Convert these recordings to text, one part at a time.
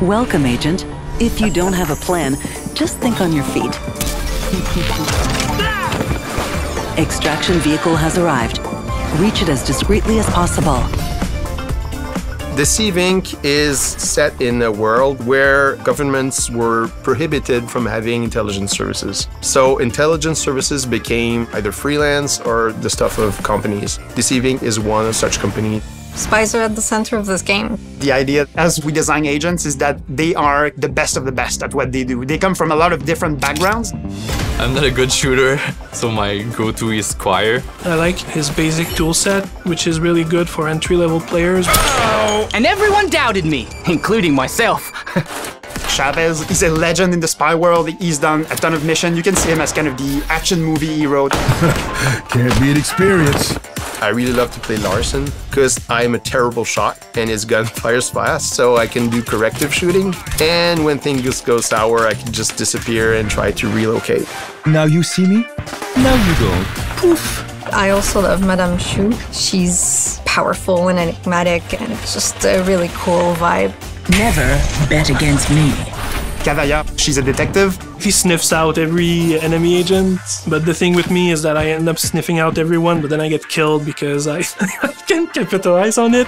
Welcome, Agent. If you don't have a plan, just think on your feet. Extraction vehicle has arrived. Reach it as discreetly as possible. Deceive Inc. is set in a world where governments were prohibited from having intelligence services. So intelligence services became either freelance or the stuff of companies. Deceive Inc. is one of such companies. Spies are at the center of this game. The idea, as we design agents, is that they are the best of the best at what they do. They come from a lot of different backgrounds. I'm not a good shooter, so my go-to is Squire. I like his basic toolset, which is really good for entry-level players. Oh! And everyone doubted me, including myself. Chavez is a legend in the spy world. He's done a ton of missions. You can see him as kind of the action movie hero. Can't beat experience. I really love to play Larson because I'm a terrible shot and his gun fires fast, so I can do corrective shooting. And when things go sour, I can just disappear and try to relocate. Now you see me, now you don't. Poof. I also love Madame Shu. She's powerful and enigmatic, and it's just a really cool vibe. Never bet against me. Kavaya, she's a detective. He sniffs out every enemy agent, but the thing with me is that I end up sniffing out everyone, but then I get killed because I can't capitalize on it.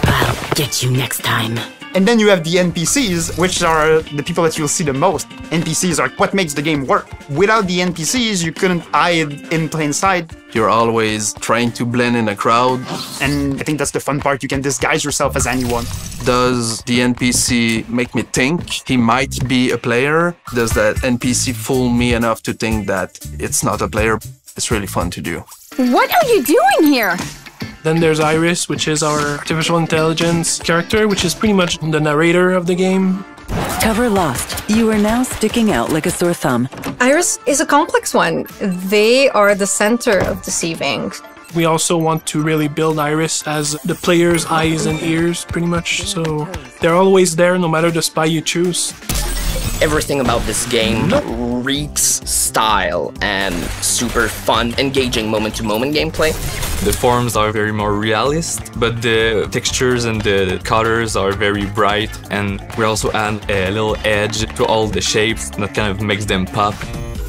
I'll get you next time. And then you have the NPCs, which are the people that you'll see the most. NPCs are what makes the game work. Without the NPCs, you couldn't hide in plain sight. You're always trying to blend in a crowd. And I think that's the fun part. You can disguise yourself as anyone. Does the NPC make me think he might be a player? Does that NPC fool me enough to think that it's not a player? It's really fun to do. What are you doing here? Then there's Iris, which is our artificial intelligence character, which is pretty much the narrator of the game. Cover lost. You are now sticking out like a sore thumb. Iris is a complex one. They are the center of Deceive Inc. We also want to really build Iris as the player's eyes and ears, pretty much. So they're always there, no matter the spy you choose. Everything about this game reeks style and super fun, engaging moment-to-moment gameplay. The forms are very more realist, but the textures and the colors are very bright, and we also add a little edge to all the shapes that kind of makes them pop.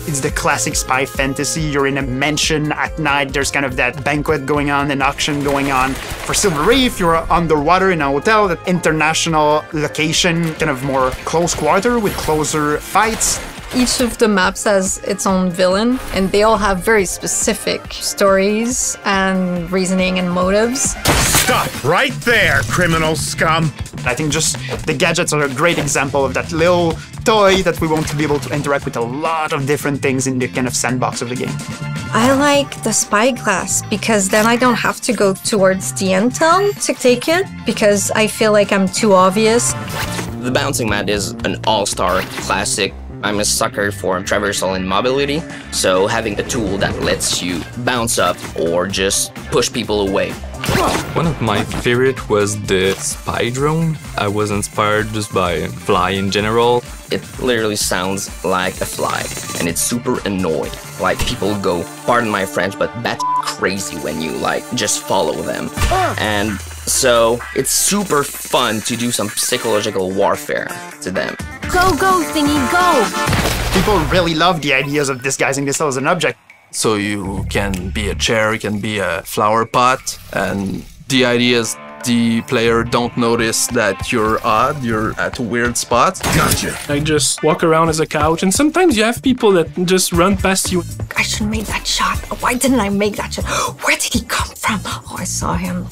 It's the classic spy fantasy. You're in a mansion at night. There's kind of that banquet going on, an auction going on. For Silver Reef, you're underwater in a hotel, that international location, kind of more close quarter with closer fights. Each of the maps has its own villain, and they all have very specific stories and reasoning and motives. Stop right there, criminal scum! I think just the gadgets are a great example of that little toy that we want to be able to interact with a lot of different things in the kind of sandbox of the game. I like the spyglass because then I don't have to go towards the intel to take it because I feel like I'm too obvious. The bouncing mat is an all-star classic. I'm a sucker for traversal and mobility, so having a tool that lets you bounce up or just push people away. One of my favorite was the spy drone. I was inspired just by fly in general. It literally sounds like a fly, and it's super annoying. Like, people go, pardon my French, but bat crazy when you, like, just follow them. And so it's super fun to do some psychological warfare to them. Go, go, thingy, go! People really love the ideas of disguising this as an object. So you can be a chair, you can be a flower pot, and the idea is the player don't notice that you're odd, you're at a weird spot. Gotcha. I just walk around as a couch, and sometimes you have people that just run past you. I should have made that shot. Why didn't I make that shot? Where did he come from? Oh, I saw him.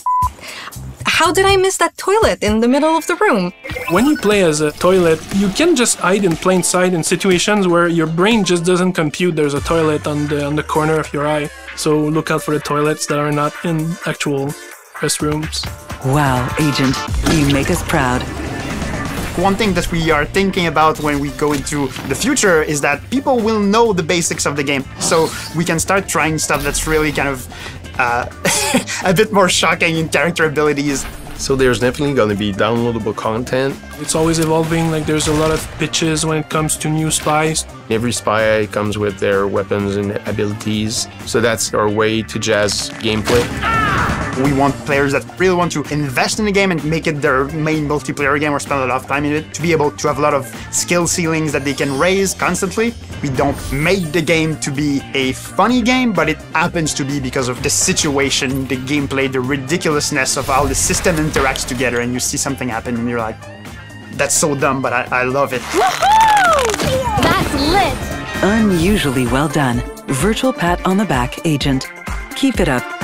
How did I miss that toilet in the middle of the room? When you play as a toilet, you can just hide in plain sight in situations where your brain just doesn't compute there's a toilet on the corner of your eye. So look out for the toilets that are not in actual restrooms. Wow, Agent, you make us proud. One thing that we are thinking about when we go into the future is that people will know the basics of the game. So we can start trying stuff that's really kind of a bit more shocking in character abilities. So there's definitely going to be downloadable content. It's always evolving, like there's a lot of pitches when it comes to new spies. Every spy comes with their weapons and abilities. So that's our way to jazz gameplay. We want players that really want to invest in the game and make it their main multiplayer game or spend a lot of time in it, to be able to have a lot of skill ceilings that they can raise constantly. We don't make the game to be a funny game, but it happens to be because of the situation, the gameplay, the ridiculousness of how the system interacts together, and you see something happen and you're like, that's so dumb, but I love it. Woohoo! That's lit! Unusually well done. Virtual pat on the back, Agent. Keep it up.